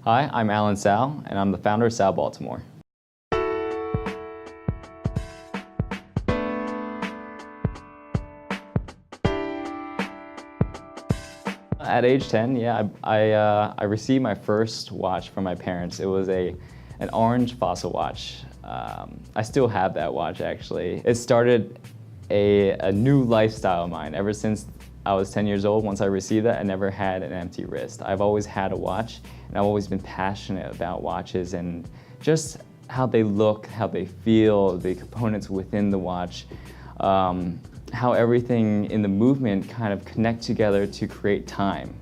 Hi, I'm Tsao, and I'm the founder of Tsao Baltimore. At age 10, yeah, I received my first watch from my parents. It was an orange fossil watch. I still have that watch, actually. It started a new lifestyle of mine. Ever since I was 10 years old, once I received that, I never had an empty wrist. I've always had a watch, and I've always been passionate about watches and just how they look, how they feel, the components within the watch, how everything in the movement kind of connect together to create time.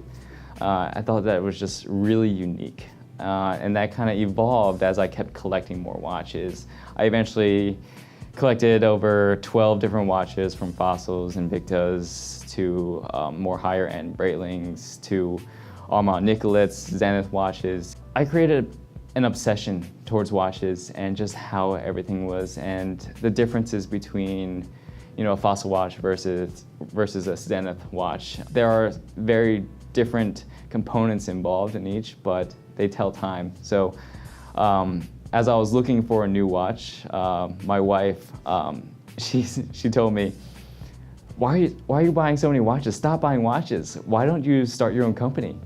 I thought that was just really unique. And that kind of evolved as I kept collecting more watches. I eventually collected over 12 different watches, from fossils and Invictas to more higher end Breitlings to Audemars Nicolets, Zenith watches. I created an obsession towards watches and just how everything was and the differences between a fossil watch versus a Zenith watch. There are very different components involved in each, but they tell time. So as I was looking for a new watch, my wife, she told me, why are you buying so many watches? Stop buying watches. Why don't you start your own company?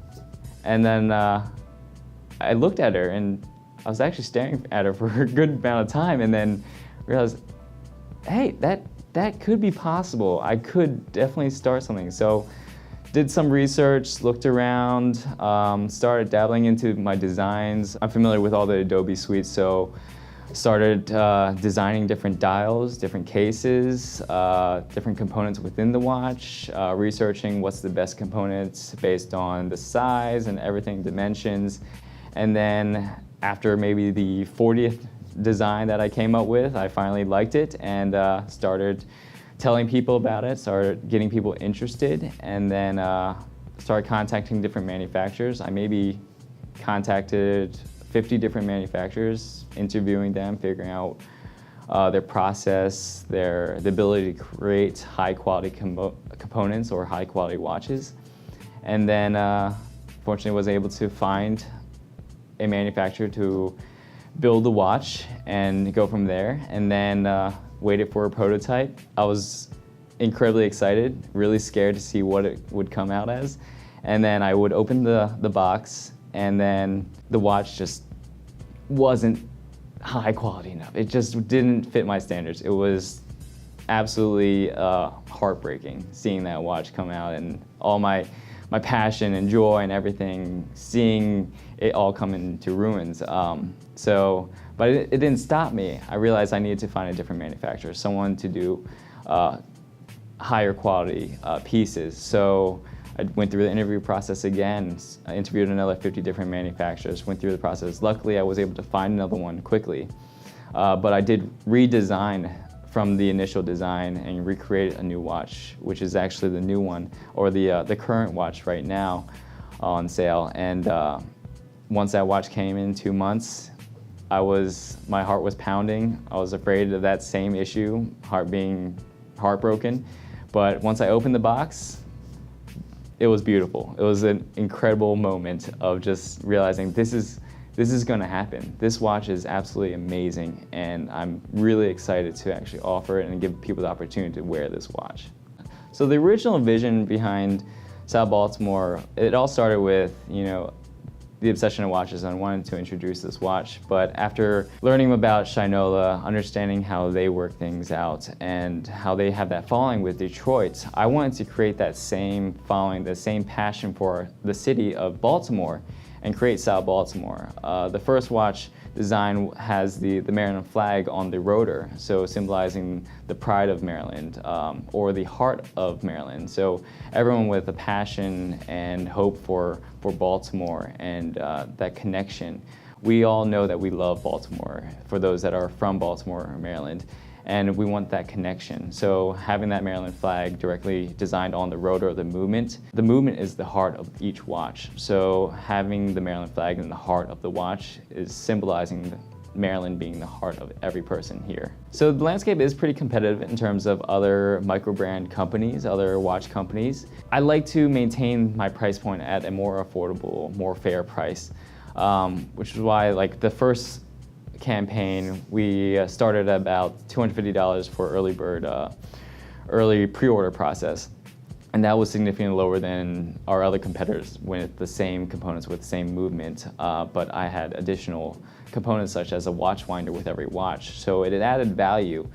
And then I looked at her, and I was actually staring at her for a good amount of time, and then realized, hey, that could be possible. I could definitely start something. So did some research, looked around, started dabbling into my designs. I'm familiar with all the Adobe suites, so started designing different dials, different cases, different components within the watch, researching what's the best components based on the size and everything, dimensions. And then after maybe the 40th design that I came up with, I finally liked it and started telling people about it, started getting people interested, and then started contacting different manufacturers. I maybe contacted 50 different manufacturers, interviewing them, figuring out their process, the ability to create high quality components or high quality watches. And then fortunately was able to find a manufacturer to build the watch and go from there. And then waited for a prototype. I was incredibly excited, really scared to see what it would come out as. And then I would open the box, and then the watch just wasn't high quality enough. It just didn't fit my standards. It was absolutely heartbreaking seeing that watch come out, and all my passion and joy and everything, seeing it all come into ruins. But it didn't stop me. I realized I needed to find a different manufacturer, someone to do higher quality pieces. So I went through the interview process again. I interviewed another 50 different manufacturers, went through the process. Luckily, I was able to find another one quickly. But I did redesign from the initial design and recreate a new watch, which is actually the new one, or the current watch right now on sale. And once that watch came in 2 months, my heart was pounding. I was afraid of that same issue, being heartbroken. But once I opened the box, it was beautiful. It was an incredible moment of just realizing this is going to happen. This watch is absolutely amazing, and I'm really excited to actually offer it and give people the opportunity to wear this watch. So the original vision behind Tsao Baltimore, it all started with, the obsession of watches, and I wanted to introduce this watch. But after learning about Shinola, understanding how they work things out and how they have that following with Detroit, I wanted to create that same following, the same passion for the city of Baltimore, and create Tsao Baltimore. The first watch design has the Maryland flag on the rotor, so symbolizing the pride of Maryland, or the heart of Maryland. So everyone with a passion and hope for Baltimore and that connection. We all know that we love Baltimore, for those that are from Baltimore or Maryland, and we want that connection. So having that Maryland flag directly designed on the rotor of the movement is the heart of each watch. So having the Maryland flag in the heart of the watch is symbolizing Maryland being the heart of every person here. So the landscape is pretty competitive in terms of other micro-brand companies, other watch companies. I like to maintain my price point at a more affordable, more fair price. which is why like the first campaign we started at about $250 for early pre-order process. And that was significantly lower than our other competitors with the same components, with the same movement. But I had additional components such as a watch winder with every watch. So it had added value.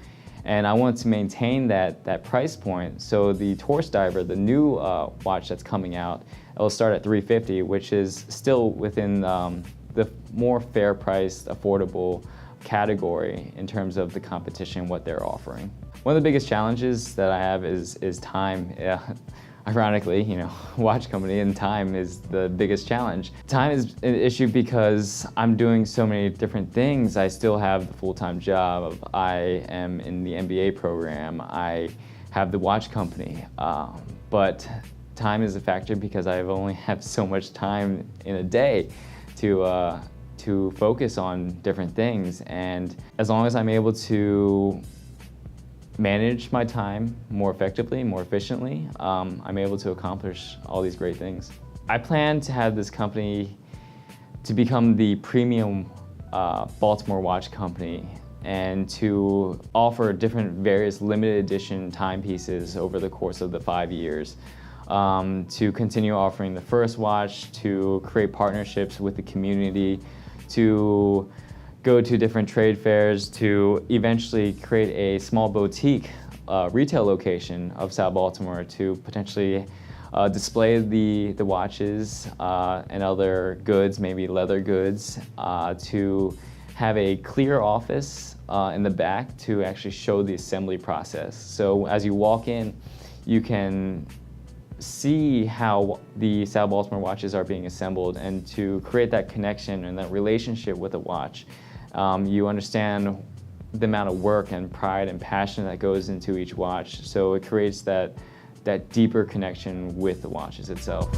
And I wanted to maintain that price point. So the Torch Diver, the new watch that's coming out, it will start at $350, which is still within the more fair priced, affordable category in terms of the competition, what they're offering. One of the biggest challenges that I have is time. Ironically, you know, watch company and time is the biggest challenge. Time is an issue because I'm doing so many different things. I still have the full-time job. I am in the MBA program. I have the watch company. But time is a factor because I only have so much time in a day to focus on different things. And as long as I'm able to manage my time more effectively, more efficiently, I'm able to accomplish all these great things. I plan to have this company to become the premium Baltimore watch company and to offer different various limited edition timepieces over the course of the 5 years. To continue offering the first watch, to create partnerships with the community, to go to different trade fairs, to eventually create a small boutique retail location of Tsao Baltimore to potentially display the watches and other goods, maybe leather goods, to have a clear office in the back to actually show the assembly process. So as you walk in, you can see how the Tsao Baltimore watches are being assembled, and to create that connection and that relationship with the watch. You understand the amount of work and pride and passion that goes into each watch, so it creates that deeper connection with the watches itself.